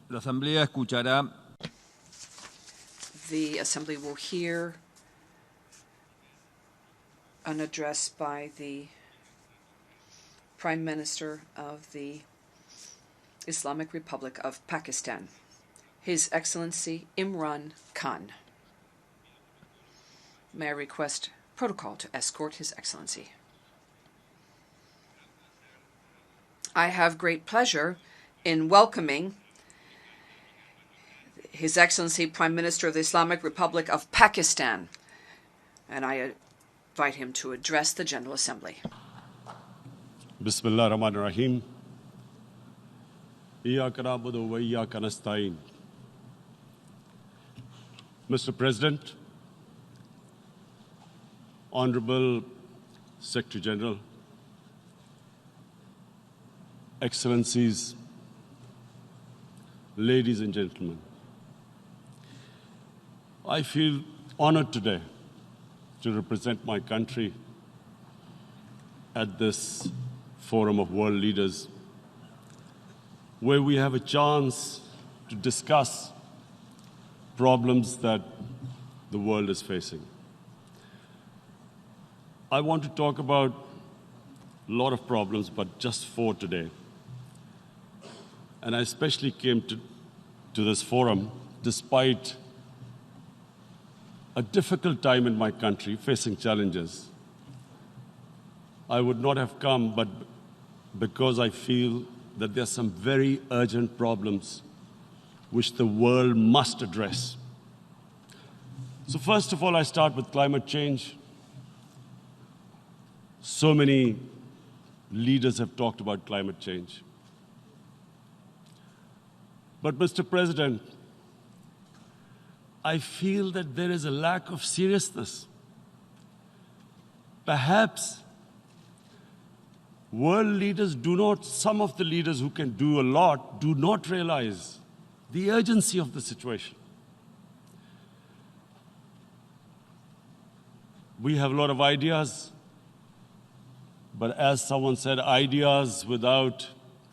La Asamblea escuchará The Assembly will hear an address by the Prime Minister of the Islamic Republic of Pakistan, His Excellency Imran Khan. May I request protocol to escort His Excellency? I have great pleasure in welcoming His Excellency Prime Minister of the Islamic Republic of Pakistan, and I invite him to address the General Assembly. Bismillah ar-Rahman ar-Rahim. Iyyaka na'budu wa iyyaka nasta'in. Mr. President, Honorable Secretary General, Excellencies, ladies and gentlemen, I feel honored today to represent my country at this forum of world leaders, where we have a chance to discuss problems that the world is facing. I want to talk about a lot of problems, but just 4 today. And I especially came to this forum despite a difficult time in my country, facing challenges. I would not have come, but because I feel that there are some very urgent problems which the world must address. So first of all, I start with climate change. So many leaders have talked about climate change. But Mr. President, I feel that there is a lack of seriousness. Perhaps world leaders some of the leaders who can do a lot, do not realize the urgency of the situation. We have a lot of ideas, but as someone said, ideas without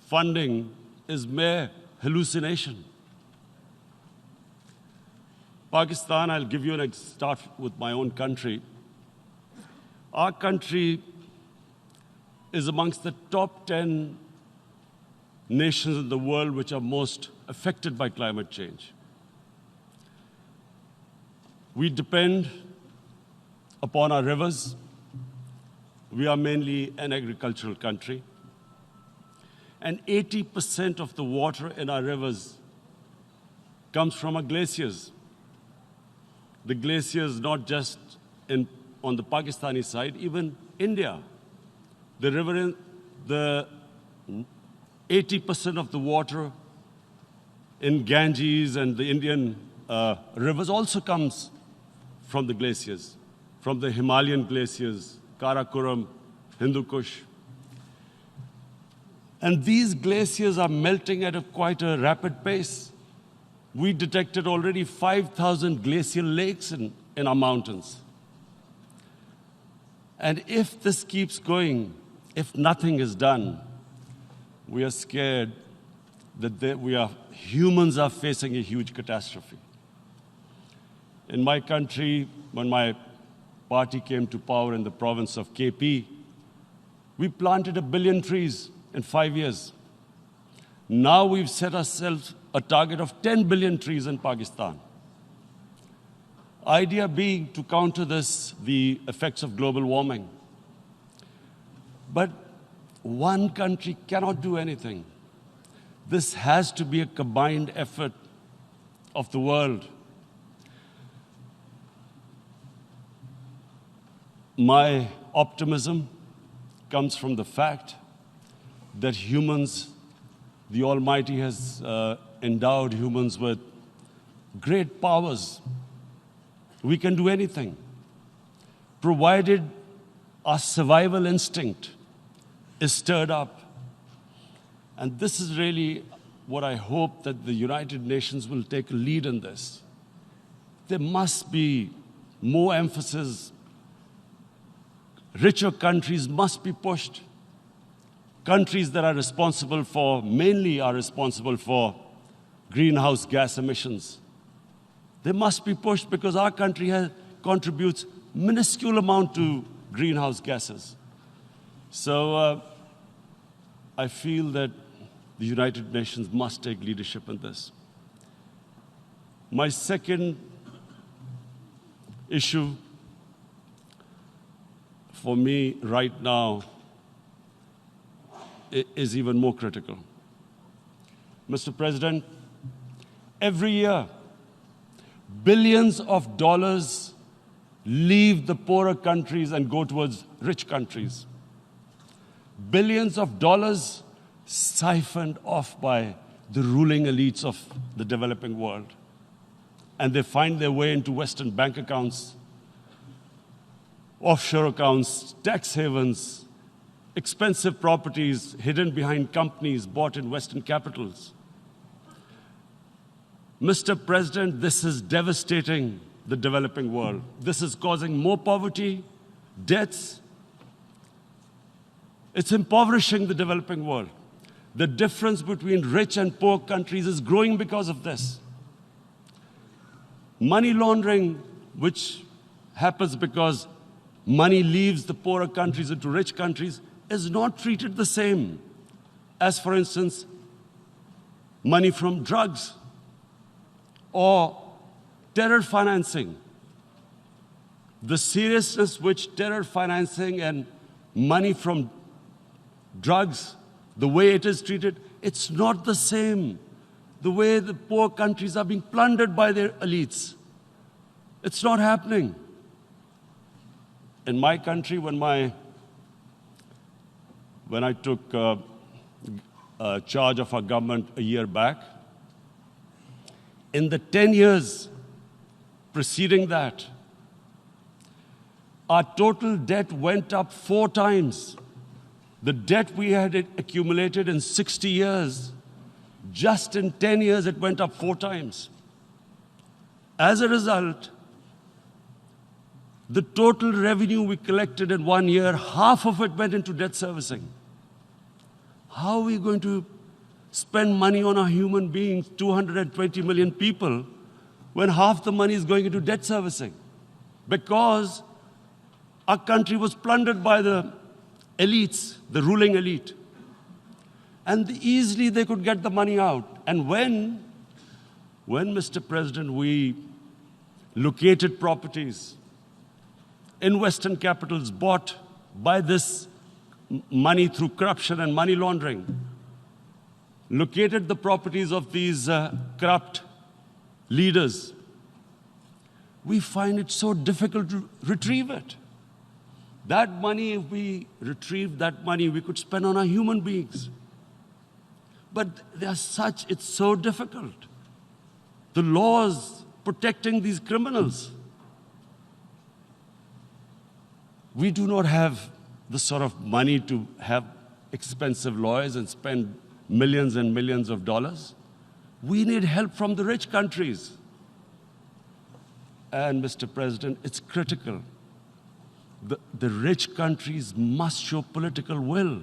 funding is mere hallucination. Pakistan, I'll give you start with my own country. Our country is amongst the top 10 nations in the world which are most affected by climate change. We depend upon our rivers. We are mainly an agricultural country. And 80% of the water in our rivers comes from our glaciers. The glaciers, not just on the Pakistani side, even India. The 80% of the water in Ganges and the Indian rivers also comes from the glaciers, from the Himalayan glaciers, Karakoram, Hindu Kush. And these glaciers are melting at quite a rapid pace. We detected already 5,000 glacial lakes in our mountains. And if this keeps going, if nothing is done, we are scared that humans are facing a huge catastrophe. In my country, when my party came to power in the province of KP, we planted 1 billion trees in 5 years. Now we've set ourselves a target of 10 billion trees in Pakistan. Idea being to counter the effects of global warming. But one country cannot do anything. This has to be a combined effort of the world. My optimism comes from the fact that humans, the Almighty has endowed humans with great powers. We can do anything, provided our survival instinct is stirred up. And this is really what I hope that the United Nations will take a lead in this. There must be more emphasis. Richer countries must be pushed. Countries that are responsible for greenhouse gas emissions. They must be pushed because our country contributes minuscule amount to greenhouse gases. So I feel that the United Nations must take leadership in this. My second issue for me right now is even more critical. Mr. President, every year, billions of dollars leave the poorer countries and go towards rich countries. Billions of dollars siphoned off by the ruling elites of the developing world. And they find their way into Western bank accounts, offshore accounts, tax havens, expensive properties hidden behind companies bought in Western capitals. Mr. President, this is devastating the developing world. This is causing more poverty, debts. It's impoverishing the developing world. The difference between rich and poor countries is growing because of this. Money laundering, which happens because money leaves the poorer countries into rich countries, is not treated the same as, for instance, money from drugs or terror financing. The seriousness which terror financing and money from drugs, the way it is treated, it's not the same. The way the poor countries are being plundered by their elites. It's not happening. In my country, when I took charge of our government a year back, in the 10 years preceding that, our total debt went up 4 times. The debt we had accumulated in 60 years, just in 10 years, it went up 4 times. As a result, the total revenue we collected in 1 year, half of it went into debt servicing. How are we going to spend money on our human beings, 220 million people, when half the money is going into debt servicing? Because our country was plundered by the elites, the ruling elite. And easily they could get the money out. And when, Mr. President, we located properties in Western capitals bought by this money through corruption and money laundering, located the properties of these corrupt leaders, we find it so difficult to retrieve it. That money, if we retrieved that money, we could spend on our human beings. But it's so difficult. The laws protecting these criminals. We do not have the sort of money to have expensive lawyers and spend millions and millions of dollars. We need help from the rich countries. And, Mr. President, it's critical. The rich countries must show political will.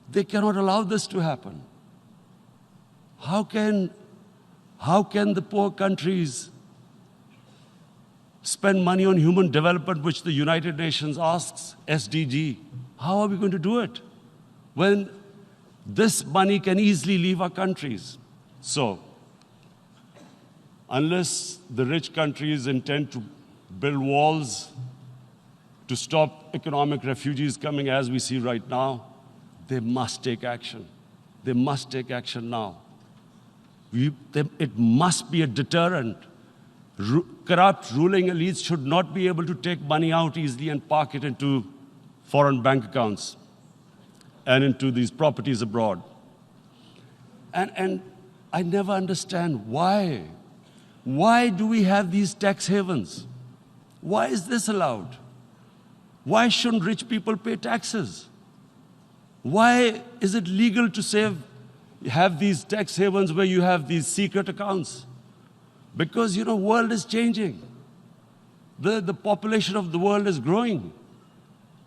They cannot allow this to happen. How can the poor countries spend money on human development, which the United Nations asks, SDG? How are we going to do it when this money can easily leave our countries? So, unless the rich countries intend to build walls to stop economic refugees coming as we see right now, they must take action. They must take action now. It must be a deterrent. Corrupt ruling elites should not be able to take money out easily and park it into foreign bank accounts and into these properties abroad. And I never understand why. Why do we have these tax havens? Why is this allowed? Why shouldn't rich people pay taxes? Why is it legal to have these tax havens where you have these secret accounts? Because, the world is changing. The population of the world is growing.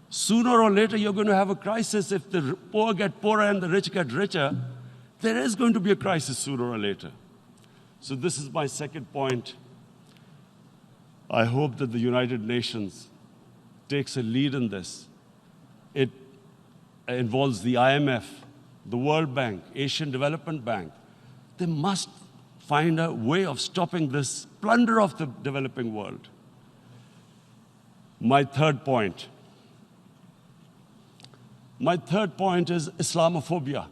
Sooner or later, you're going to have a crisis if the poor get poorer and the rich get richer. There is going to be a crisis sooner or later. So this is my second point. I hope that the United Nations takes a lead in this. It involves the IMF, the World Bank, Asian Development Bank. They must find a way of stopping this plunder of the developing world. My third point is Islamophobia.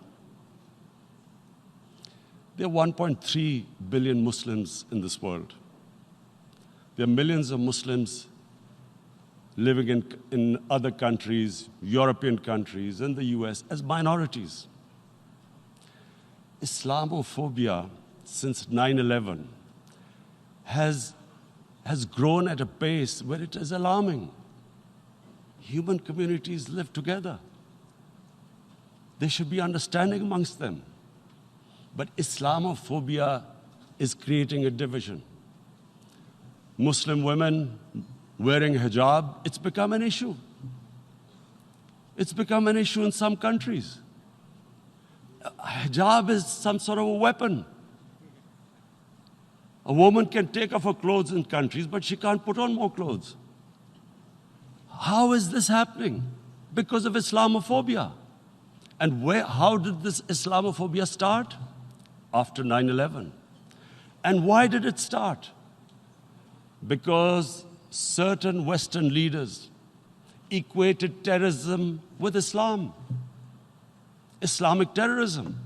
There are 1.3 billion Muslims in this world. There are millions of Muslims living in other countries, European countries, and the US as minorities. Islamophobia, since 9/11, has grown at a pace where it is alarming. Human communities live together. There should be understanding amongst them. But Islamophobia is creating a division. Muslim women wearing hijab, it's become an issue. It's become an issue in some countries. Hijab is some sort of a weapon. A woman can take off her clothes in countries, but she can't put on more clothes. How is this happening? Because of Islamophobia. And how did this Islamophobia start? After 9/11. And why did it start? Because certain Western leaders equated terrorism with Islam. Islamic terrorism.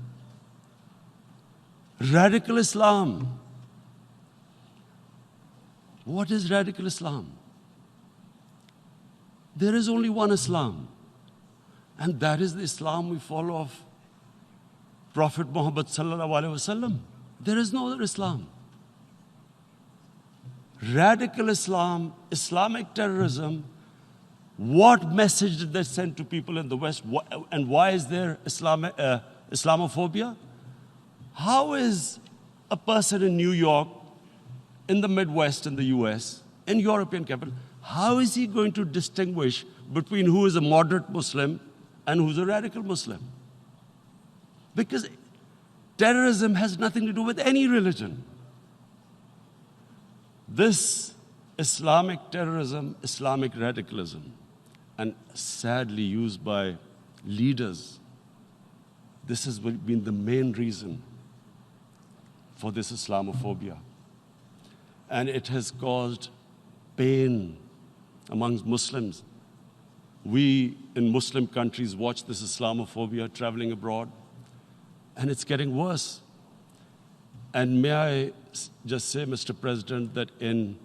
Radical Islam. What is radical Islam? There is only one Islam. And that is the Islam we follow of Prophet Muhammad sallallahu alaihi wasallam. There is no other Islam. Radical Islam, Islamic terrorism, what message did they send to people in the West? And why is there Islamophobia? How is a person in New York, in the Midwest, in the US, in European capital, how is he going to distinguish between who is a moderate Muslim and who's a radical Muslim? Because terrorism has nothing to do with any religion. This Islamic terrorism, Islamic radicalism, and sadly used by leaders, this has been the main reason for this Islamophobia. And it has caused pain amongst Muslims. We in Muslim countries watch this Islamophobia traveling abroad, and it's getting worse. And may I just say, Mr. President, that in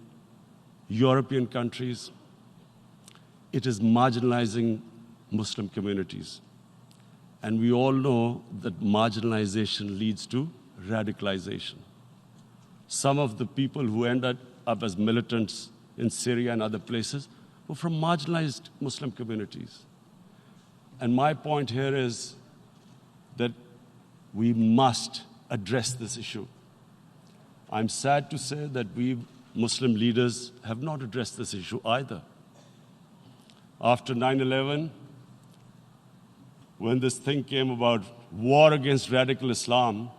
European countries, it is marginalizing Muslim communities. And we all know that marginalization leads to radicalization. Some of the people who ended up as militants in Syria and other places were from marginalized Muslim communities. And my point here is that we must address this issue. I'm sad to say that we Muslim leaders have not addressed this issue either. After 9/11, when this thing came about war against radical Islam,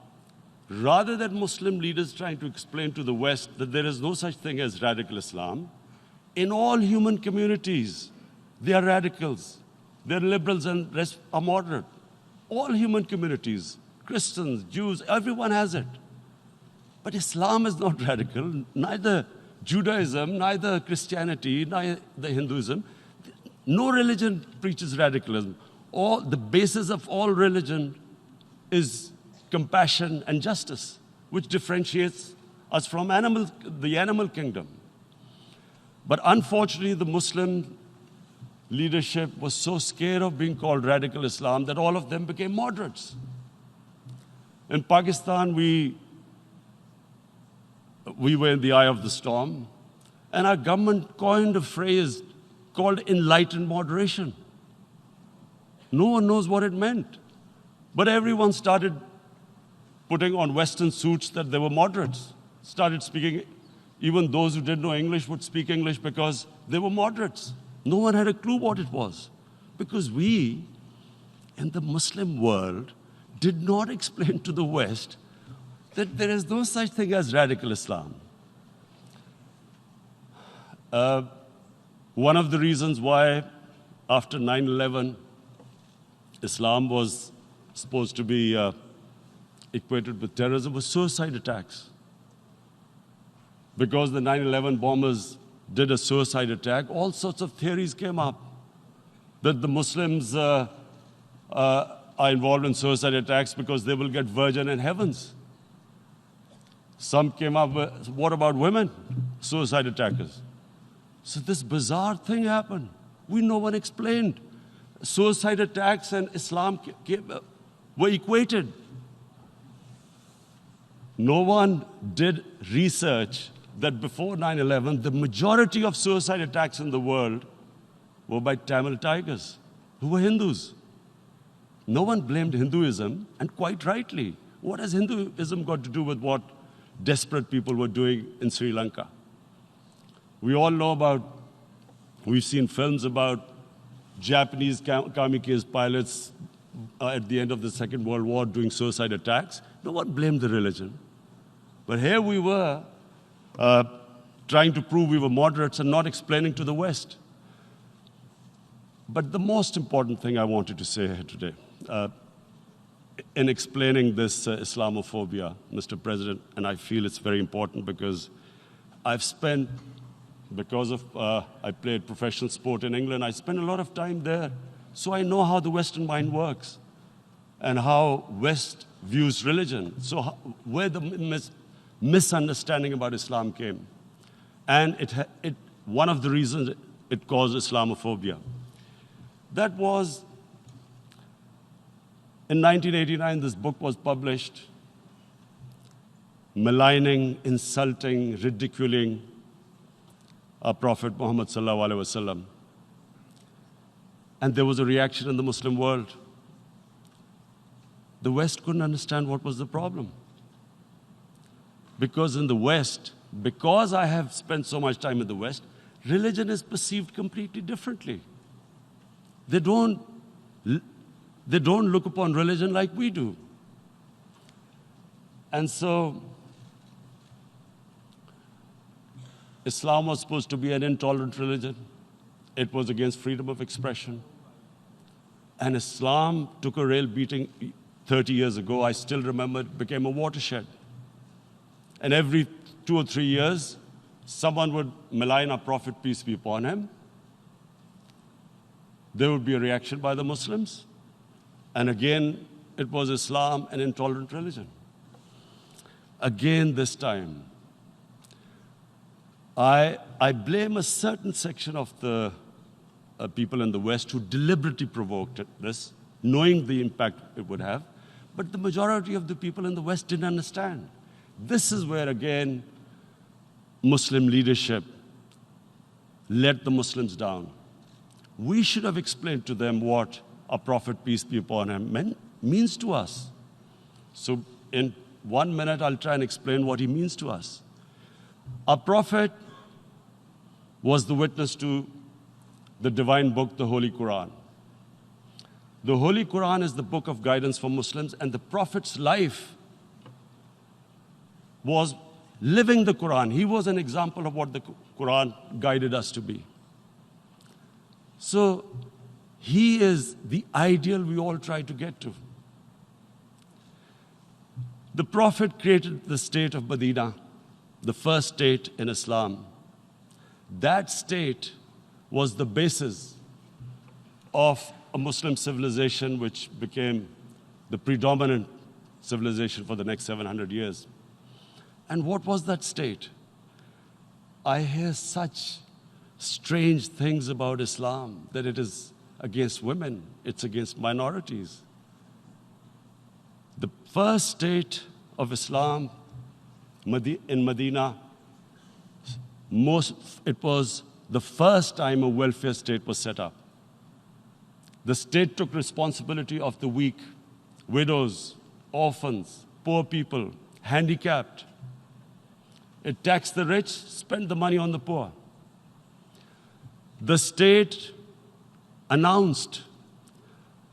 rather than Muslim leaders trying to explain to the West that there is no such thing as radical Islam, in all human communities, they are radicals. They're liberals and rest are moderate. All human communities, Christians, Jews, everyone has it. But Islam is not radical, neither Judaism, neither Christianity, neither Hinduism. No religion preaches radicalism. The basis of all religion is compassion and justice, which differentiates us from the animal kingdom. But unfortunately, the Muslim leadership was so scared of being called radical Islam that all of them became moderates. In Pakistan, we were in the eye of the storm, and our government coined a phrase called enlightened moderation. No one knows what it meant. But everyone started putting on Western suits that they were moderates, started speaking. Even those who didn't know English would speak English because they were moderates. No one had a clue what it was. Because we, in the Muslim world, did not explain to the West that there is no such thing as radical Islam. One of the reasons why after 9/11, Islam was supposed to be equated with terrorism was suicide attacks. Because the 9/11 bombers did a suicide attack, all sorts of theories came up that the Muslims are involved in suicide attacks because they will get virgin in heavens. Some came up with, what about women, suicide attackers? So this bizarre thing happened. No one explained. Suicide attacks and Islam were equated. No one did research that before 9/11, the majority of suicide attacks in the world were by Tamil Tigers, who were Hindus. No one blamed Hinduism, and quite rightly. What has Hinduism got to do with what desperate people were doing in Sri Lanka? We all know we've seen films about Japanese kamikaze pilots at the end of the Second World War doing suicide attacks. No one blamed the religion. But here we were trying to prove we were moderates and not explaining to the West. But the most important thing I wanted to say here today, in explaining this Islamophobia, Mr. President, and I feel it's very important because I've spent, because of I played professional sport in England, I spent a lot of time there. So I know how the Western mind works and how West views religion. So where the misunderstanding about Islam came. And one of the reasons it caused Islamophobia. That was, in 1989, this book was published, maligning, insulting, ridiculing our Prophet Muhammad sallallahu alaihi wasallam. And there was a reaction in the Muslim world. The West couldn't understand what was the problem. Because in the West, because I have spent so much time in the West, religion is perceived completely differently. They don't look upon religion like we do. And so, Islam was supposed to be an intolerant religion. It was against freedom of expression. And Islam took a real beating 30 years ago. I still remember it became a watershed. And every 2 or 3 years, someone would malign our Prophet, peace be upon him. There would be a reaction by the Muslims. And again, it was Islam, an intolerant religion. Again, this time, I blame a certain section of the people in the West who deliberately provoked this, knowing the impact it would have. But the majority of the people in the West didn't understand. This is where, again, Muslim leadership let the Muslims down. We should have explained to them what our Prophet, peace be upon him, means to us. So in 1 minute, I'll try and explain what he means to us. Our Prophet was the witness to the divine book, the Holy Quran. The Holy Quran is the book of guidance for Muslims, and the Prophet's life was living the Quran. He was an example of what the Quran guided us to be. So he is the ideal we all try to get to. The Prophet created the state of Medina, the first state in Islam. That state was the basis of a Muslim civilization which became the predominant civilization for the next 700 years. And what was that state? I hear such strange things about Islam, that it is against women, it's against minorities. The first state of Islam in Medina, it was the first time a welfare state was set up. The state took responsibility of the weak, widows, orphans, poor people, handicapped. It taxed the rich, spent the money on the poor. The state announced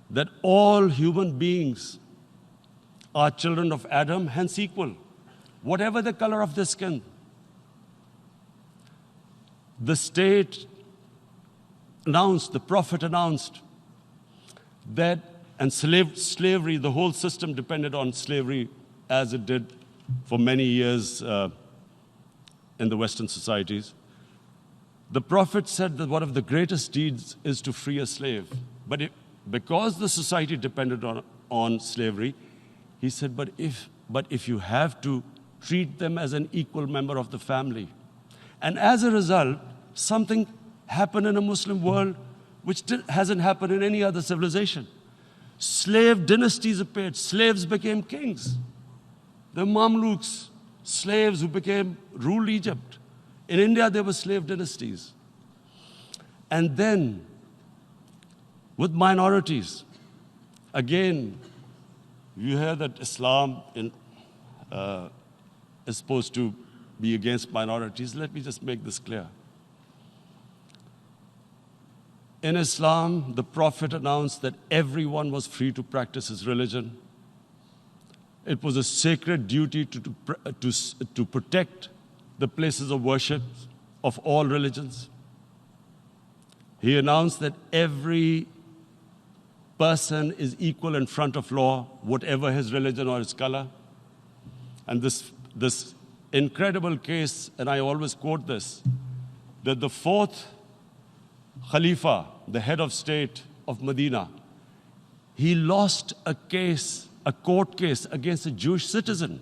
that all human beings are children of Adam, hence equal, whatever the color of their skin. The state announced, the Prophet announced that, and slavery, the whole system depended on slavery as it did for many years in the Western societies. The Prophet said that one of the greatest deeds is to free a slave. But because the society depended on slavery, he said, but if you have to, treat them as an equal member of the family. And as a result, something happened in a Muslim world which hasn't happened in any other civilization. Slave dynasties appeared. Slaves became kings. The Mamluks, slaves who ruled Egypt. In India, there were slave dynasties. And then, with minorities, again, you hear that Islam is supposed to be against minorities. Let me just make this clear. In Islam, the Prophet announced that everyone was free to practice his religion. It was a sacred duty to protect the places of worship of all religions. He announced that every person is equal in front of law, whatever his religion or his color. And this incredible case, and I always quote this, that the fourth Khalifa, the head of state of Medina, he lost a court case against a Jewish citizen.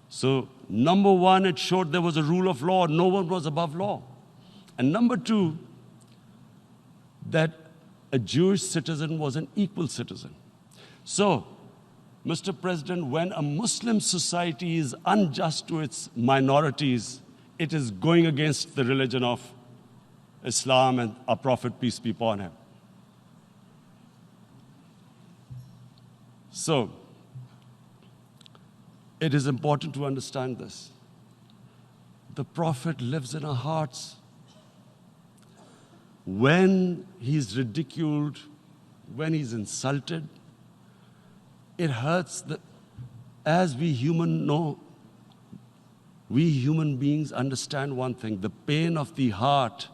So, number one, it showed there was a rule of law, no one was above law. And number two, that a Jewish citizen was an equal citizen. So, Mr. President, when a Muslim society is unjust to its minorities, it is going against the religion of Islam and our Prophet, peace be upon him. So, it is important to understand this. The Prophet lives in our hearts. When he's ridiculed, when he's insulted, it hurts. As we human beings understand one thing: the pain of the heart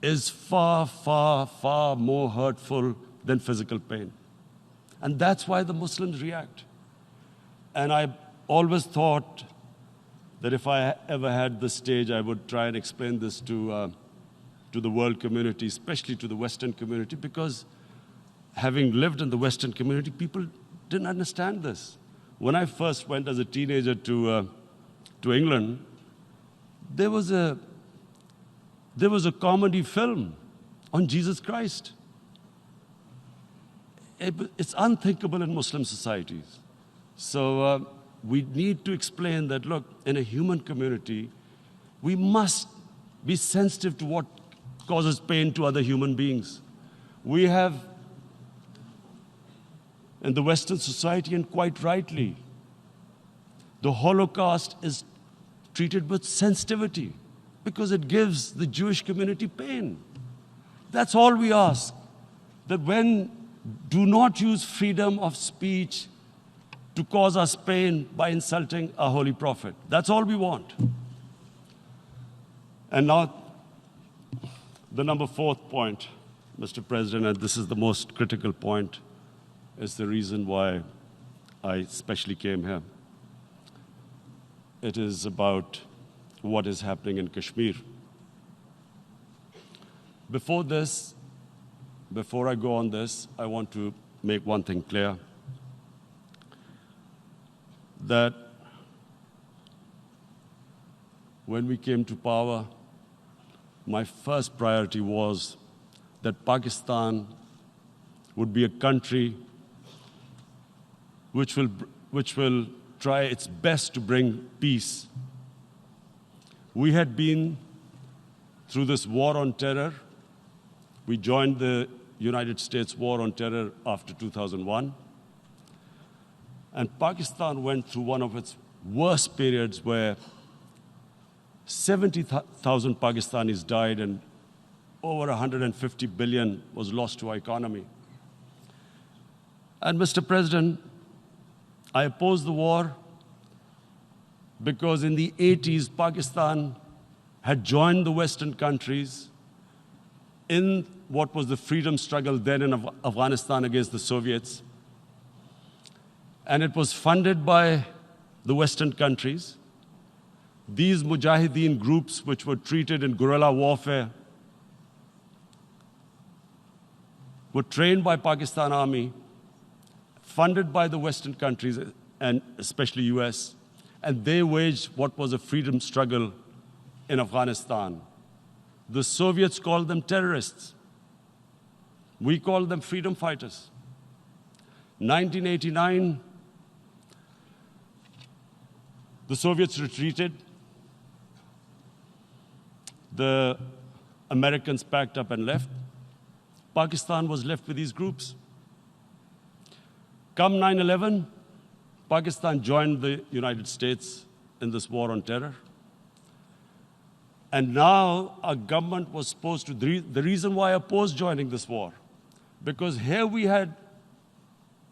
is far, far, far more hurtful than physical pain. And that's why the Muslims react. And I always thought that if I ever had the stage, I would try and explain this to the world community, especially to the Western community, because having lived in the Western community, people didn't understand this. When I first went as a teenager to England, there was a comedy film on Jesus Christ. It's unthinkable in Muslim societies. So we need to explain that, look, in a human community, we must be sensitive to what causes pain to other human beings. We have, in the Western society, and quite rightly, the Holocaust is treated with sensitivity because it gives the Jewish community pain. That's all we ask. That do not use freedom of speech to cause us pain by insulting our holy prophet. That's all we want. And now, the number fourth point, Mr. President, and this is the most critical point, is the reason why I especially came here. It is about what is happening in Kashmir. Before I go on this, I want to make one thing clear, that when we came to power, my first priority was that Pakistan would be a country which will try its best to bring peace. We had been through this war on terror. We joined the United States war on terror after 2001. And Pakistan went through one of its worst periods where 70,000 Pakistanis died and over 150 billion was lost to our economy. And Mr. President, I opposed the war because in the 80s, Pakistan had joined the Western countries in what was the freedom struggle then in Afghanistan against the Soviets. And it was funded by the Western countries. These Mujahideen groups, which were treated in guerrilla warfare, were trained by Pakistan Army, funded by the Western countries, and especially US, and they waged what was a freedom struggle in Afghanistan. The Soviets called them terrorists. We called them freedom fighters. 1989, the Soviets retreated. The Americans packed up and left. Pakistan was left with these groups. Come 9/11, Pakistan joined the United States in this war on terror. And now our government was supposed to, the reason why I opposed joining this war, because here we had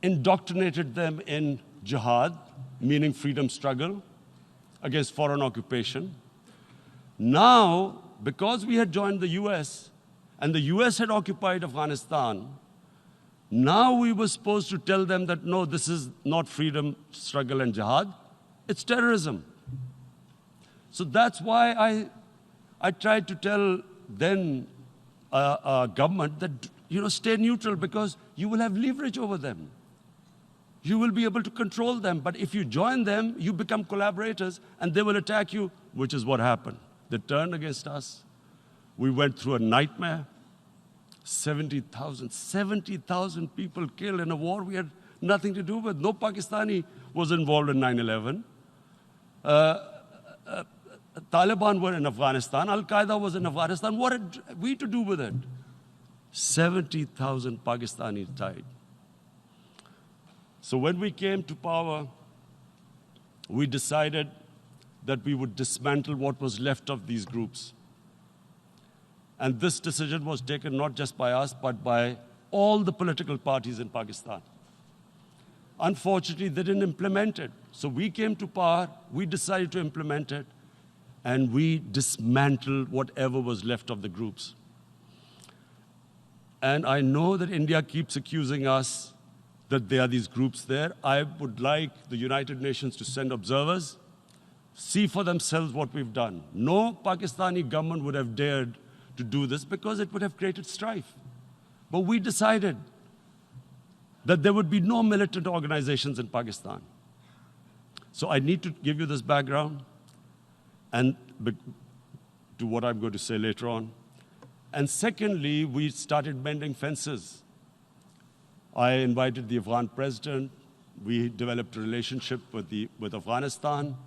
indoctrinated them in jihad, meaning freedom struggle against foreign occupation. Now, because we had joined the US, and the US had occupied Afghanistan, now we were supposed to tell them that, no, this is not freedom struggle and jihad, it's terrorism. So that's why I tried to tell then government that, stay neutral because you will have leverage over them. You will be able to control them. But if you join them, you become collaborators and they will attack you, which is what happened. They turned against us. We went through a nightmare. 70,000 people killed in a war we had nothing to do with. No Pakistani was involved in 9/11. Taliban were in Afghanistan. Al-Qaeda was in Afghanistan. What had we to do with it? 70,000 Pakistanis died. So when we came to power, we decided that we would dismantle what was left of these groups. And this decision was taken not just by us, but by all the political parties in Pakistan. Unfortunately, they didn't implement it. So we came to power, we decided to implement it, and we dismantled whatever was left of the groups. And I know that India keeps accusing us that there are these groups there. I would like the United Nations to send observers, see for themselves what we've done. No Pakistani government would have dared to do this because it would have created strife. But we decided that there would be no militant organizations in Pakistan. So I need to give you this background and to what I'm going to say later on. And secondly, we started mending fences. I invited the Afghan president. We developed a relationship with Afghanistan.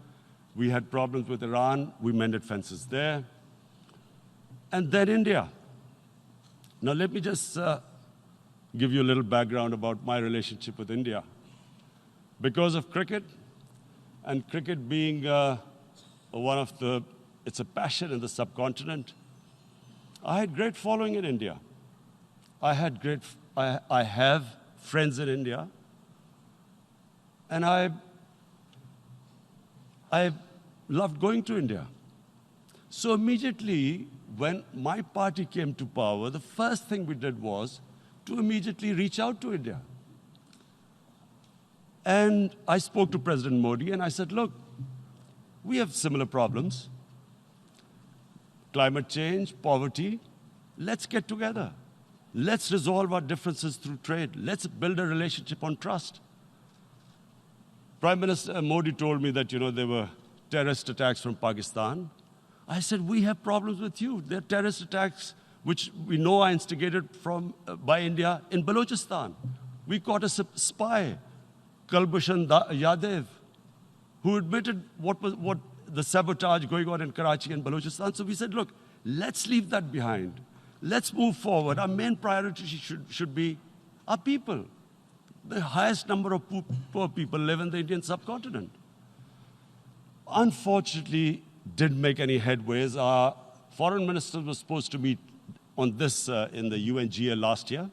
We had problems with Iran. We mended fences there. And then India. Now let me just give you a little background about my relationship with India. Because of cricket, and cricket being it's a passion in the subcontinent, I had great following in India. I have friends in India, and I loved going to India. So immediately, when my party came to power, the first thing we did was to immediately reach out to India. And I spoke to President Modi, and I said, look, we have similar problems. Climate change, poverty, let's get together. Let's resolve our differences through trade. Let's build a relationship on trust. Prime Minister Modi told me that, there were terrorist attacks from Pakistan. I said, we have problems with you. There are terrorist attacks which we know are instigated by India in Balochistan. We caught a spy, Kulbhushan Yadav, who admitted what the sabotage going on in Karachi and Balochistan. So we said, look, let's leave that behind. Let's move forward. Our main priority should be our people. The highest number of poor people live in the Indian subcontinent. Unfortunately, didn't make any headways. Our foreign ministers were supposed to meet on this in the UNGA last year.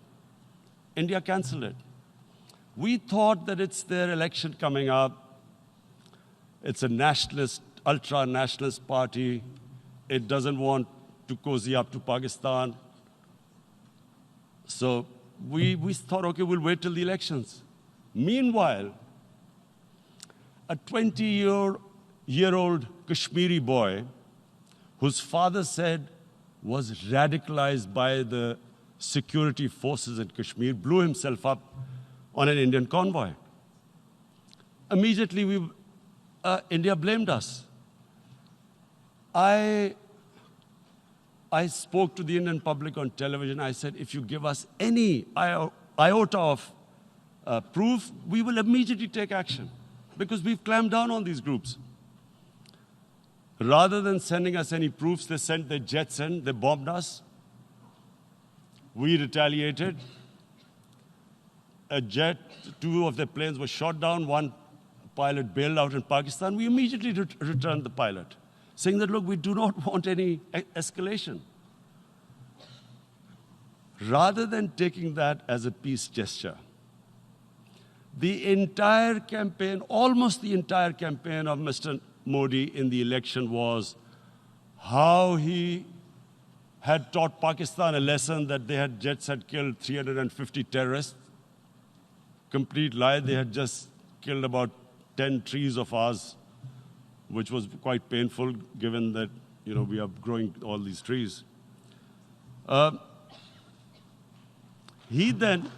India canceled it. We thought that it's their election coming up. It's a nationalist, ultra-nationalist party. It doesn't want to cozy up to Pakistan. So we thought, okay, we'll wait till the elections. Meanwhile, a 20-year-old Kashmiri boy, whose father said was radicalized by the security forces in Kashmir, blew himself up on an Indian convoy. Immediately, India blamed us. I spoke to the Indian public on television. I said, if you give us any iota of proof, we will immediately take action, because we've clamped down on these groups. Rather than sending us any proofs, they sent their jets in, they bombed us. We retaliated. A jet, 2 of their planes were shot down, 1 pilot bailed out in Pakistan. We immediately returned the pilot, saying that, look, we do not want any escalation. Rather than taking that as a peace gesture, the entire campaign, almost the entire campaign of Mr. Modi in the election was how he had taught Pakistan a lesson that jets had killed 350 terrorists. Complete lie. They had just killed about 10 trees of ours, which was quite painful given that, we are growing all these trees. He then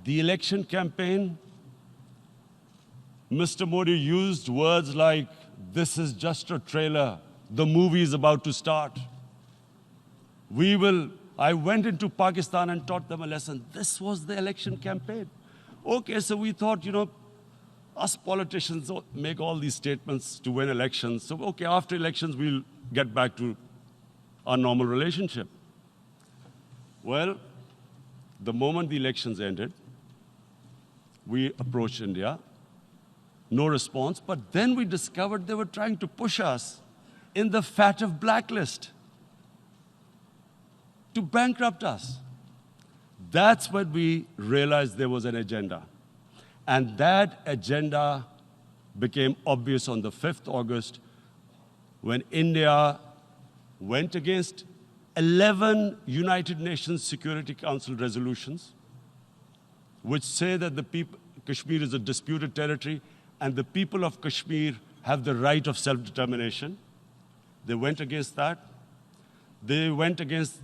the election campaign, Mr. Modi used words like, this is just a trailer, the movie is about to start. I went into Pakistan and taught them a lesson. This was the election campaign. Okay, so we thought, us politicians make all these statements to win elections. So, okay, after elections, we'll get back to our normal relationship. Well, the moment the elections ended, we approached India, no response, but then we discovered they were trying to push us in the FATF blacklist to bankrupt us. That's when we realized there was an agenda. And that agenda became obvious on the 5th August when India went against 11 United Nations Security Council resolutions, which say that Kashmir is a disputed territory and the people of Kashmir have the right of self-determination. They went against that. They went against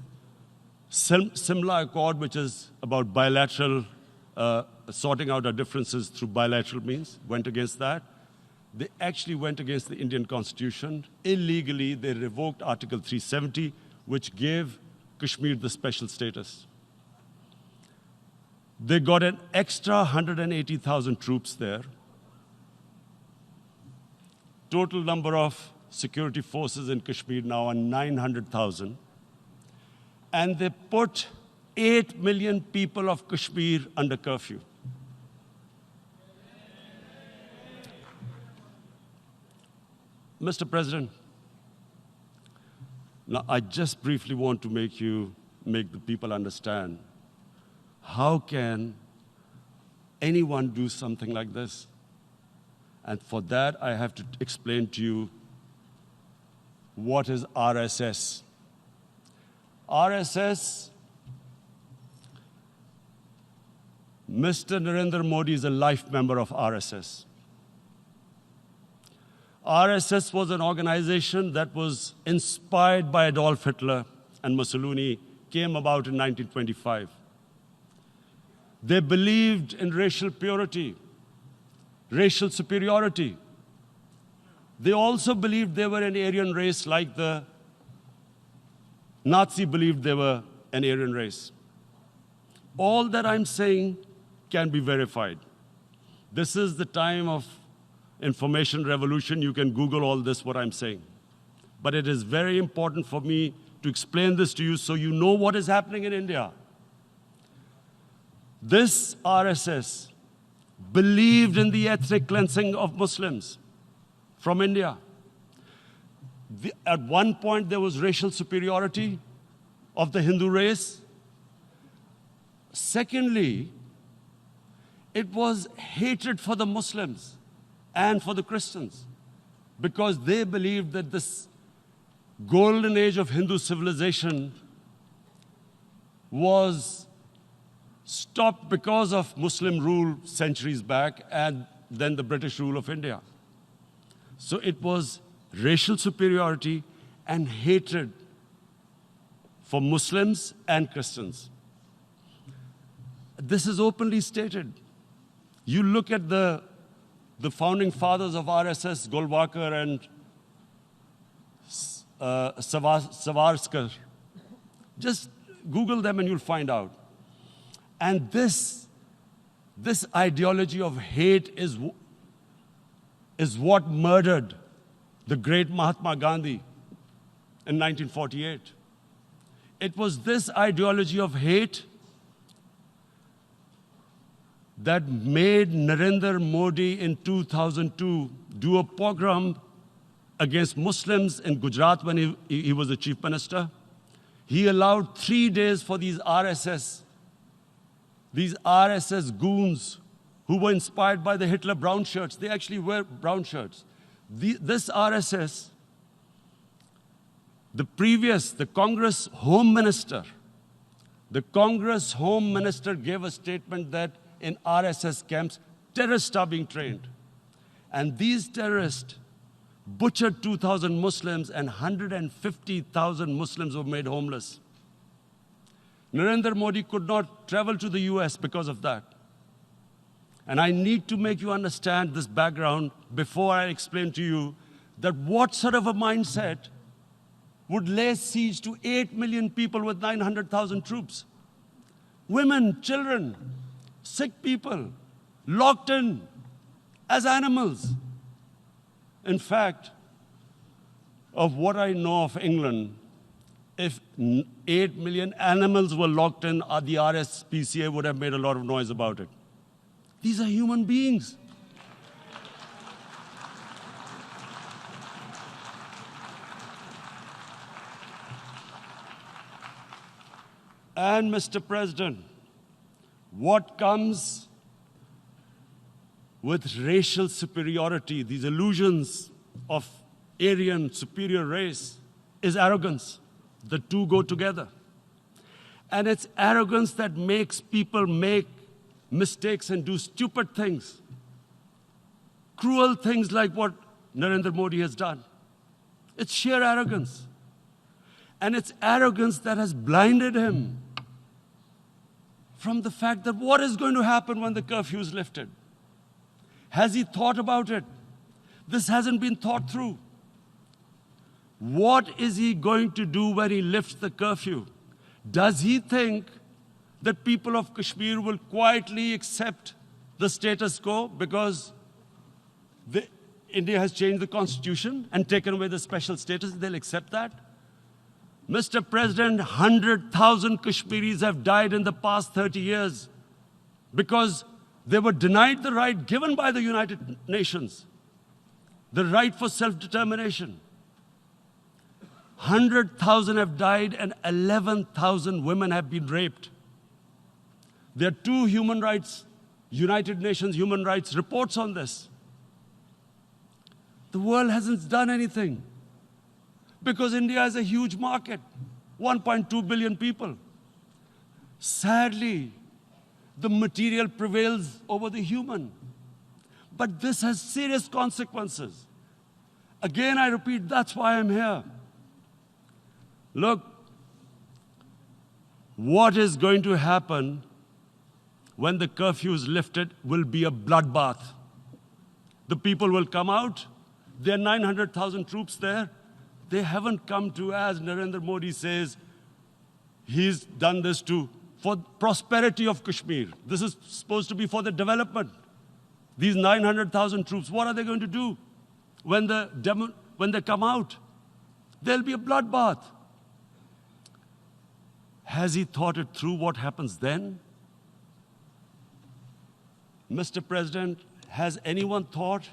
Simla Accord, which is about bilateral, sorting out our differences through bilateral means, went against that. They actually went against the Indian Constitution. Illegally, they revoked Article 370, which gave Kashmir the special status. They got an extra 180,000 troops there. Total number of security forces in Kashmir now are 900,000. And they put 8 million people of Kashmir under curfew. Mr. President, now I just briefly want to make the people understand, how can anyone do something like this? And for that, I have to explain to you what is RSS. RSS, Mr. Narendra Modi is a life member of RSS. RSS was an organization that was inspired by Adolf Hitler and Mussolini, came about in 1925. They believed in racial purity, racial superiority. They also believed they were an Aryan race like the Nazi believed they were an Aryan race. All that I'm saying can be verified. This is the time of information revolution. You can Google all this, what I'm saying. But it is very important for me to explain this to you so you know what is happening in India. This RSS believed in the ethnic cleansing of Muslims from India. At one point, there was racial superiority of the Hindu race. Secondly, it was hatred for the Muslims and for the Christians, because they believed that this golden age of Hindu civilization was stopped because of Muslim rule centuries back and then the British rule of India. So it was racial superiority and hatred for Muslims and Christians. This is openly stated. You look at the founding fathers of RSS, Golwalkar and Savarkar. Just Google them and you'll find out. And this ideology of hate is what murdered the great Mahatma Gandhi in 1948. It was this ideology of hate that made Narendra Modi in 2002 do a pogrom against Muslims in Gujarat when he was the chief minister. He allowed 3 days for these RSS goons who were inspired by the Hitler brown shirts. They actually wear brown shirts. This RSS, the Congress Home Minister gave a statement that in RSS camps, terrorists are being trained. And these terrorists butchered 2,000 Muslims and 150,000 Muslims were made homeless. Narendra Modi could not travel to the US because of that. And I need to make you understand this background before I explain to you that what sort of a mindset would lay siege to 8 million people with 900,000 troops. Women, children, sick people, locked in as animals. In fact, of what I know of England, if 8 million animals were locked in, the RSPCA would have made a lot of noise about it. These are human beings. And Mr. President, what comes with racial superiority, these illusions of Aryan superior race, is arrogance. The two go together. And it's arrogance that makes people make mistakes and do stupid things. Cruel things like what Narendra Modi has done. It's sheer arrogance. And it's arrogance that has blinded him from the fact that what is going to happen when the curfew is lifted? Has he thought about it? This hasn't been thought through. What is he going to do when he lifts the curfew? Does he think that people of Kashmir will quietly accept the status quo because India has changed the constitution and taken away the special status? They'll accept that? Mr. President, 100,000 Kashmiris have died in the past 30 years because they were denied the right given by the United Nations, the right for self-determination. 100,000 have died and 11,000 women have been raped. There are 2 United Nations human rights reports on this. The world hasn't done anything because India is a huge market, 1.2 billion people. Sadly, the material prevails over the human. But this has serious consequences. Again, I repeat, that's why I'm here. Look, what is going to happen when the curfew is lifted will be a bloodbath. The people will come out. There are 900,000 troops there. They haven't come to, as Narendra Modi says, he's done this for prosperity of Kashmir. This is supposed to be for the development. These 900,000 troops, what are they going to do when they come out? There'll be a bloodbath. Has he thought it through what happens then? Mr. President, has anyone thought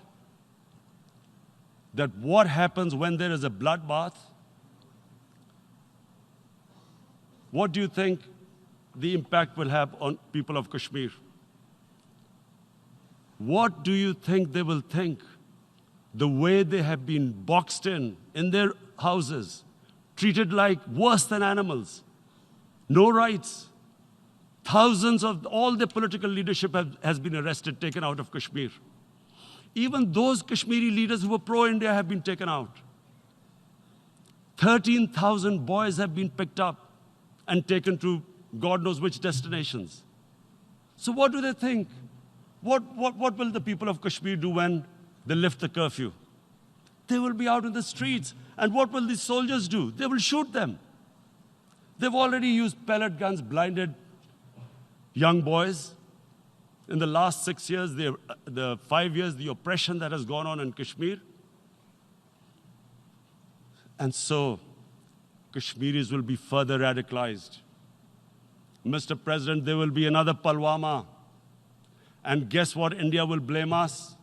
that what happens when there is a bloodbath? What do you think the impact will have on people of Kashmir? What do you think they will think? The way they have been boxed in their houses, treated like worse than animals, no rights. Thousands of all the political leadership has been arrested, taken out of Kashmir. Even those Kashmiri leaders who were pro-India have been taken out. 13,000 boys have been picked up and taken to God knows which destinations. So what do they think? What will the people of Kashmir do when they lift the curfew? They will be out in the streets. And what will these soldiers do? They will shoot them. They've already used pellet guns, blinded young boys. In the last 6 years, the 5 years, the oppression that has gone on in Kashmir. And so, Kashmiris will be further radicalized. Mr. President, there will be another Pulwama. And guess what? India will blame us.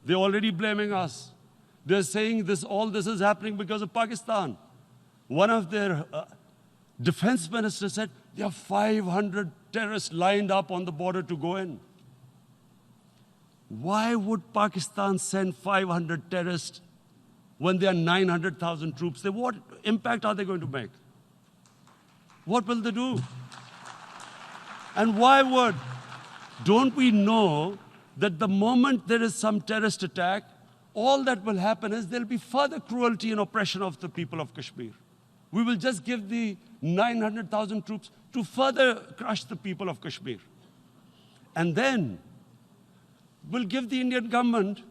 They're already blaming us. They're saying all this is happening because of Pakistan. One of their defense ministers said, there are 500 terrorists lined up on the border to go in. Why would Pakistan send 500 terrorists when there are 900,000 troops? What impact are they going to make? What will they do? And don't we know that the moment there is some terrorist attack, all that will happen is there'll be further cruelty and oppression of the people of Kashmir. We will just give the 900,000 troops to further crush the people of Kashmir. And then we'll give the Indian government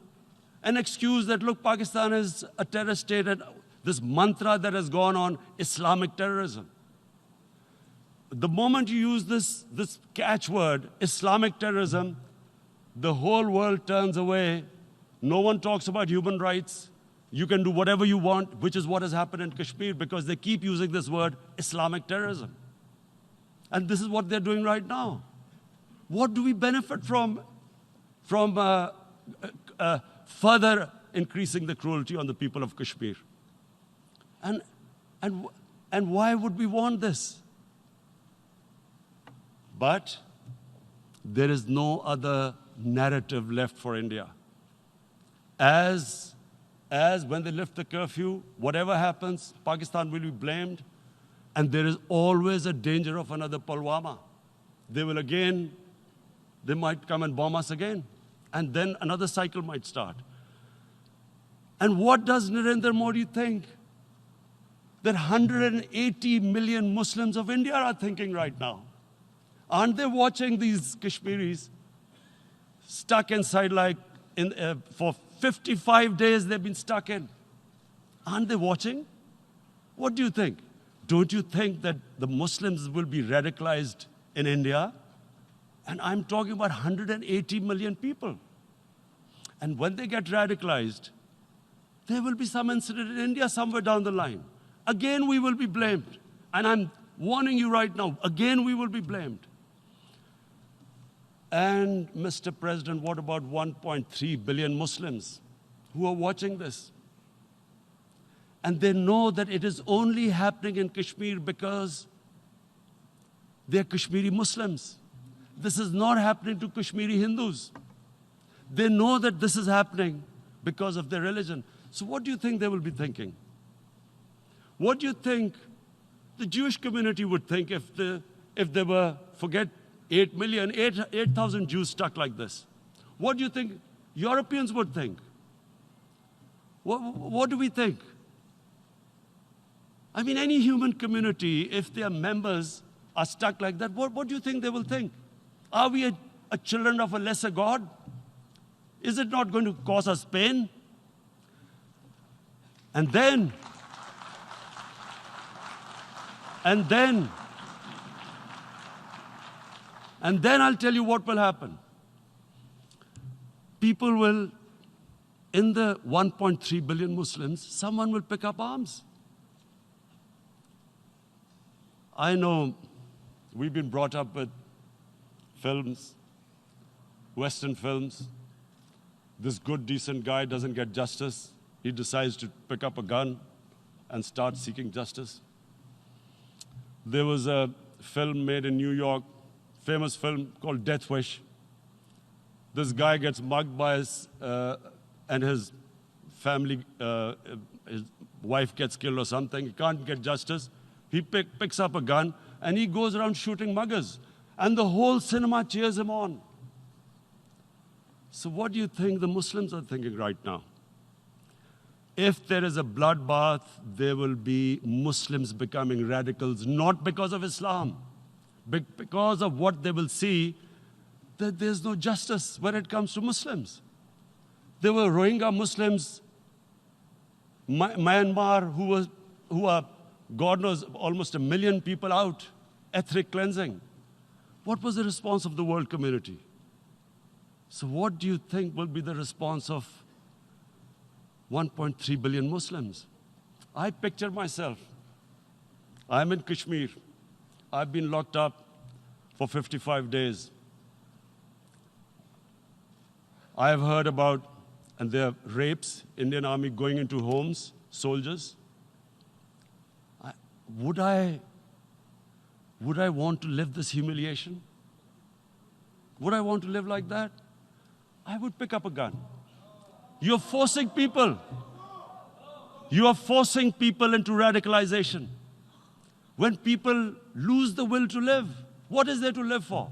an excuse that, look, Pakistan is a terrorist state, and this mantra that has gone on, Islamic terrorism. The moment you use this catchword, Islamic terrorism, the whole world turns away. No one talks about human rights. You can do whatever you want, which is what has happened in Kashmir, because they keep using this word, Islamic terrorism. And this is what they're doing right now. What do we benefit from further increasing the cruelty on the people of Kashmir? And why would we want this? But there is no other narrative left for India. As when they lift the curfew, whatever happens, Pakistan will be blamed, and there is always a danger of another Pulwama. They might come and bomb us again, and then another cycle might start. And what does Narendra Modi think? That 180 million Muslims of India are thinking right now. Aren't they watching these Kashmiris stuck inside for 55 days they've been stuck in? Aren't they watching? What do you think? Don't you think that the Muslims will be radicalized in India? And I'm talking about 180 million people. And when they get radicalized, there will be some incident in India somewhere down the line. Again, we will be blamed. And I'm warning you right now, again, we will be blamed. And, Mr. President, what about 1.3 billion Muslims who are watching this? And they know that it is only happening in Kashmir because they're Kashmiri Muslims. This is not happening to Kashmiri Hindus. They know that this is happening because of their religion. So what do you think they will be thinking? What do you think the Jewish community would think if they were, forget 8,000 Jews stuck like this? What do you think Europeans would think? What do we think? I mean, any human community, if their members are stuck like that, what do you think they will think? Are we a children of a lesser God? Is it not going to cause us pain? And then I'll tell you what will happen. People will, in the 1.3 billion Muslims, someone will pick up arms. I know we've been brought up with films, Western films. This good, decent guy doesn't get justice. he decides to pick up a gun and start seeking justice. There was a film made in New York, famous film called Death Wish. This guy gets mugged by and his family, his wife gets killed or something. He can't get justice. He picks up a gun and he goes around shooting muggers. And the whole cinema cheers him on. So what do you think the Muslims are thinking right now? If there is a bloodbath, there will be Muslims becoming radicals, not because of Islam, but because of what they will see, that there's no justice when it comes to Muslims. There were Rohingya Muslims, Myanmar, who are, God knows, almost 1 million people out, ethnic cleansing. What was the response of the world community? So what do you think will be the response of 1.3 billion Muslims? I picture myself. I'm in Kashmir. I've been locked up for 55 days. I have heard about, and there are rapes, Indian Army going into homes, soldiers. Would I want to live this humiliation? Would I want to live like that? I would pick up a gun. You're forcing people. You are forcing people into radicalization. When people lose the will to live, what is there to live for?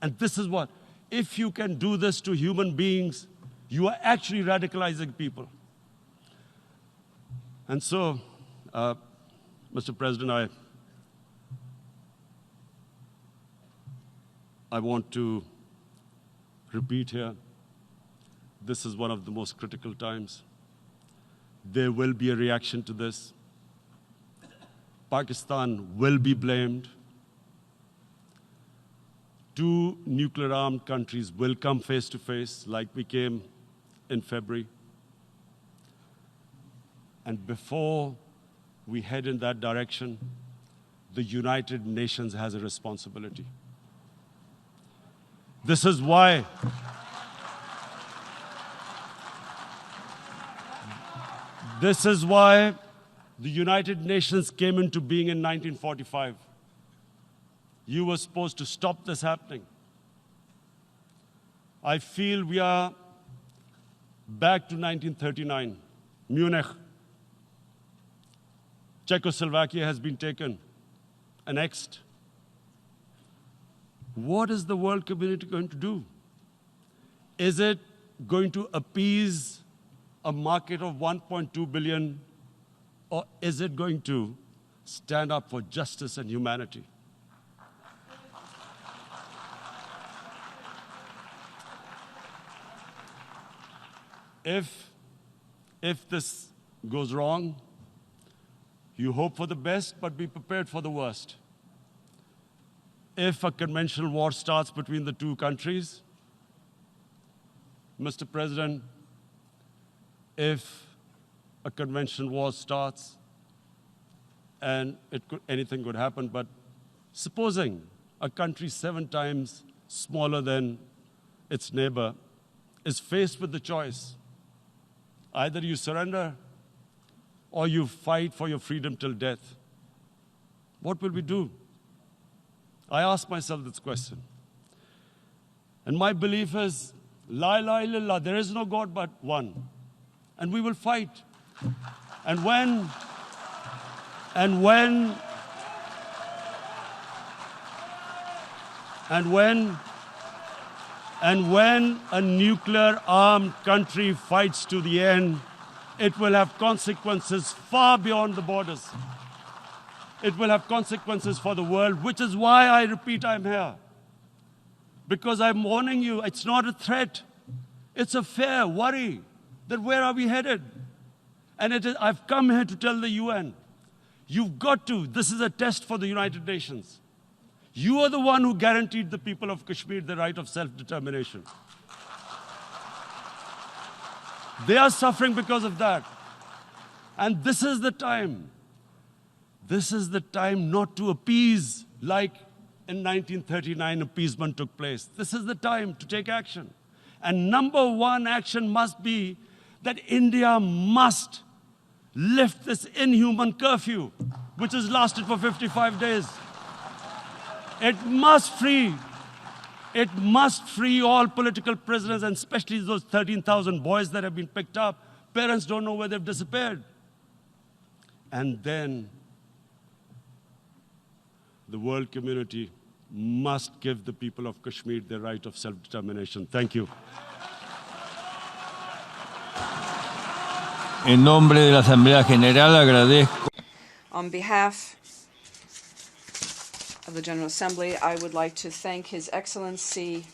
And this is what, if you can do this to human beings, you are actually radicalizing people. And so, Mr. President, I want to repeat here, this is one of the most critical times. There will be a reaction to this. Pakistan will be blamed. 2 nuclear-armed countries will come face to face, like we came in February. And before we head in that direction, the United Nations has a responsibility. This is why the United Nations came into being in 1945. You were supposed to stop this happening. I feel we are back to 1939, Munich. Czechoslovakia has been taken, annexed. What is the world community going to do? Is it going to appease a market of 1.2 billion, or is it going to stand up for justice and humanity? If this goes wrong, you hope for the best, but be prepared for the worst. If a conventional war starts between the 2 countries, Mr. President, if a conventional war starts, and anything could happen, but supposing a country 7 times smaller than its neighbor is faced with the choice, either you surrender or you fight for your freedom till death, what will we do? I ask myself this question. And my belief is, La ilaha illallah, there is no God but one. And we will fight. And when a nuclear-armed country fights to the end, it will have consequences far beyond the borders. It will have consequences for the world, which is why I repeat I'm here. Because I'm warning you, it's not a threat. It's a fair worry that where are we headed? And I've come here to tell the UN, you've got to, this is a test for the United Nations. You are the one who guaranteed the people of Kashmir the right of self-determination. They are suffering because of that. And this is the time. This is the time not to appease like in 1939 appeasement took place. This is the time to take action. And number 1 action must be that India must lift this inhuman curfew, which has lasted for 55 days. It must free all political prisoners, and especially those 13,000 boys that have been picked up. Parents don't know where they've disappeared. And then the world community must give the people of Kashmir their right of self-determination. Thank you. En nombre de la Asamblea General agradezco. On behalf of the General Assembly, I would like to thank His Excellency,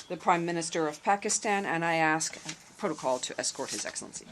the Prime Minister of Pakistan, and I ask protocol to escort His Excellency.